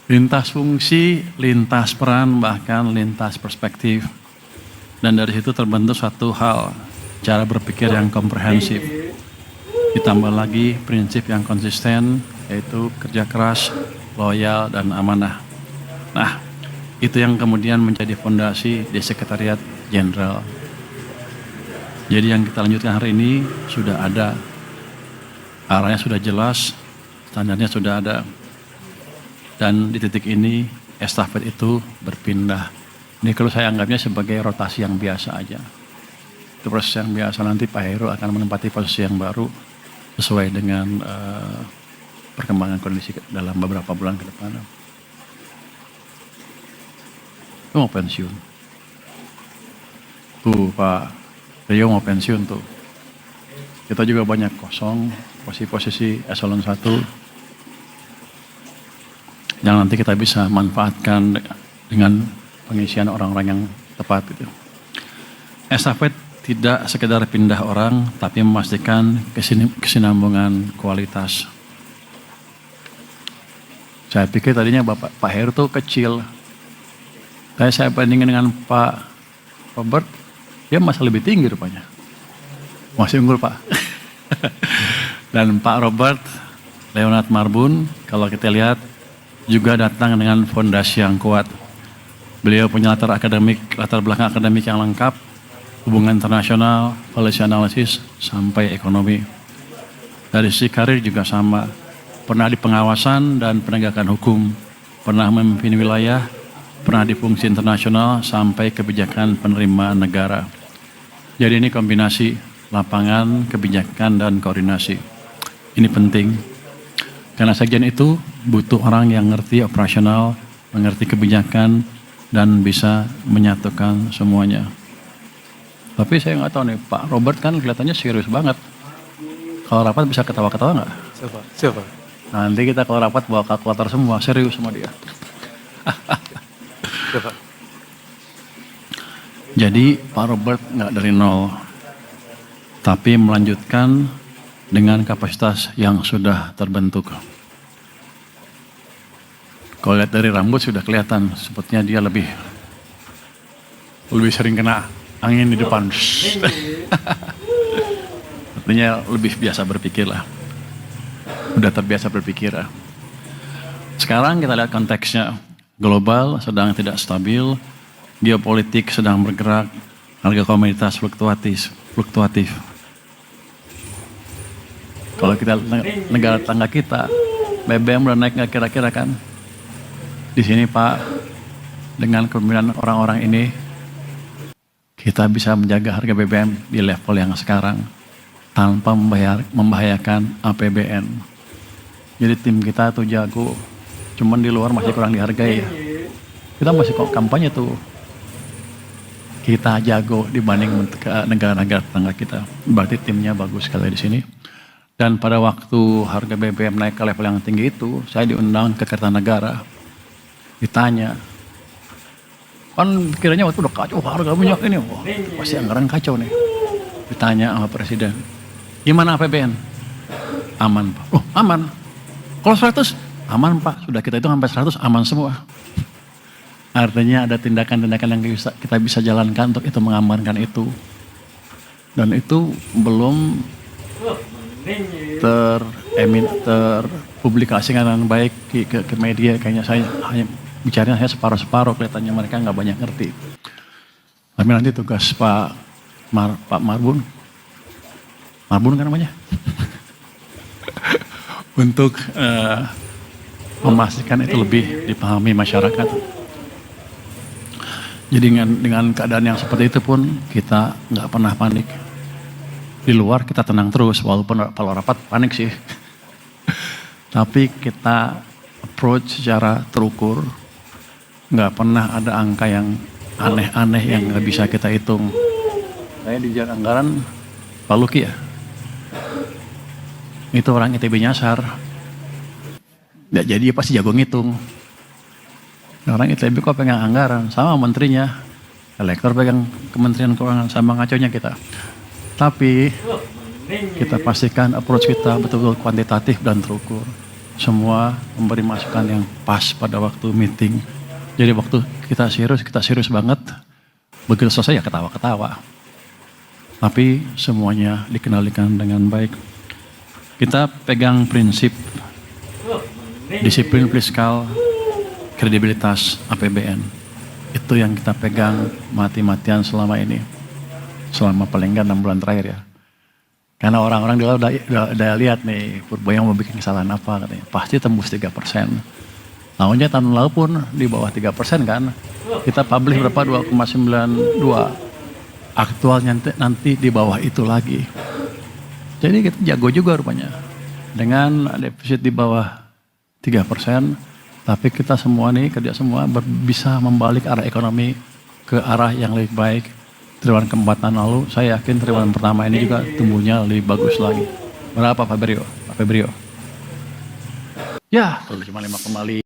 Lintas fungsi, lintas peran, bahkan lintas perspektif. Dan dari situ terbentuk satu hal, cara berpikir yang komprehensif. Ditambah lagi prinsip yang konsisten, yaitu kerja keras, loyal, dan amanah. Nah, itu yang kemudian menjadi fondasi di Sekretariat Jenderal. Jadi yang kita lanjutkan hari ini sudah ada, arahnya sudah jelas, standarnya sudah ada. Dan di titik ini estafet itu berpindah. Ini kalau saya anggapnya sebagai rotasi yang biasa aja. Itu proses yang biasa, nanti Pak Heru akan menempati posisi yang baru sesuai dengan perkembangan kondisi dalam beberapa bulan ke depan. Itu mau pensiun. Tuh Pak Rio mau pensiun tuh. Kita juga banyak kosong posisi-posisi eselon 1 yang nanti kita bisa manfaatkan dengan pengisian orang-orang yang tepat gitu. Estafet tidak sekedar pindah orang, tapi memastikan kesinambungan kualitas. Saya pikir tadinya Pak Heru tuh kecil. Saya bandingkan dengan Pak Robert, dia masih lebih tinggi rupanya. Masih unggul Pak. Dan Pak Robert Leonard Marbun, kalau kita lihat, juga datang dengan fondasi yang kuat. Beliau punya latar belakang akademik yang lengkap, hubungan internasional, policy analysis, sampai ekonomi. Dari sisi karir juga sama, pernah di pengawasan dan penegakan hukum, pernah memimpin wilayah, pernah di fungsi internasional, sampai kebijakan penerimaan negara. Jadi ini kombinasi lapangan, kebijakan, dan koordinasi. Ini penting. Karena sekjen itu butuh orang yang ngerti operasional, mengerti kebijakan, dan bisa menyatukan semuanya. Tapi saya nggak tahu nih, Pak Robert kan kelihatannya serius banget. Kalau rapat bisa ketawa-ketawa nggak? Siapa? Nanti kita kalau rapat bawa kalkulator semua, serius sama dia. Siapa? Jadi Pak Robert nggak dari nol, tapi melanjutkan dengan kapasitas yang sudah terbentuk. Kalau lihat dari rambut sudah kelihatan, sepertinya dia lebih sering kena angin di depan. Artinya lebih biasa berpikir lah. Udah terbiasa berpikir lah. Sekarang kita lihat konteksnya. Global sedang tidak stabil, geopolitik sedang bergerak, harga komoditas fluktuatif. Kalau kita negara tetangga kita, BBM udah naik nggak kira-kira kan? Di sini Pak, dengan kepemimpinan orang-orang ini, kita bisa menjaga harga BBM di level yang sekarang tanpa membahayakan APBN. Jadi tim kita tuh jago, cuman di luar masih kurang dihargai ya. Kita masih kok kampanye tuh. Kita jago dibanding negara-negara tetangga kita. Berarti timnya bagus sekali di sini. Dan pada waktu harga BBM naik ke level yang tinggi itu, saya diundang ke Kertanegara. Ditanya, kan pikirannya waktu udah kacau harga minyak ini, wah pasti anggaran kacau nih. Ditanya sama Presiden, gimana APBN? Aman Pak. Oh aman. Kalau 100? Aman Pak. Sudah kita itu sampai 100 aman semua. Artinya ada tindakan-tindakan yang kita bisa jalankan untuk itu mengamankan itu. Dan itu belum terpublikasikan dengan baik ke media. Kayaknya saya hanya bicaranya saya separuh-separuh, kelihatannya mereka nggak banyak ngerti. Tapi nanti tugas Pak Marbun kan namanya, untuk memastikan itu lebih dipahami masyarakat. Jadi dengan keadaan yang seperti itu pun kita nggak pernah panik. Di luar kita tenang terus, walaupun kalau rapat panik sih. Tapi kita approach secara terukur. Nggak pernah ada angka yang aneh-aneh yang nggak bisa kita hitung. Saya di Dirjen Anggaran, Pak Luki ya. Itu orang ITB nyasar. Nggak jadi pasti jago ngitung. Orang ITB kok pegang anggaran, sama menterinya. Elektor pegang Kementerian Keuangan, sama ngaconya kita. Tapi kita pastikan approach kita betul-betul kuantitatif dan terukur. semua memberi masukan yang pas pada waktu meeting. Jadi waktu kita serius banget. Begitu selesai ya ketawa-ketawa. Tapi semuanya dikendalikan dengan baik. Kita pegang prinsip disiplin fiskal, kredibilitas APBN. Itu yang kita pegang mati-matian selama ini. Selama paling enggak 6 bulan terakhir ya. Karena orang-orang udah lihat nih, Purbo yang mau bikin kesalahan apa katanya. Pasti tembus 3%. Tahunnya tahun lalu pun di bawah 3% kan. Kita publish berapa? 2,92. Aktualnya nanti di bawah itu lagi. Jadi kita jago juga rupanya. Dengan defisit di bawah 3%, tapi kita semua nih, kerja semua bisa membalik arah ekonomi ke arah yang lebih baik. Triwulan keempat tahun lalu, saya yakin triwulan pertama ini juga tumbuhnya lebih bagus lagi. Berapa Pak Febrio? Ya, cuma 5 kembali.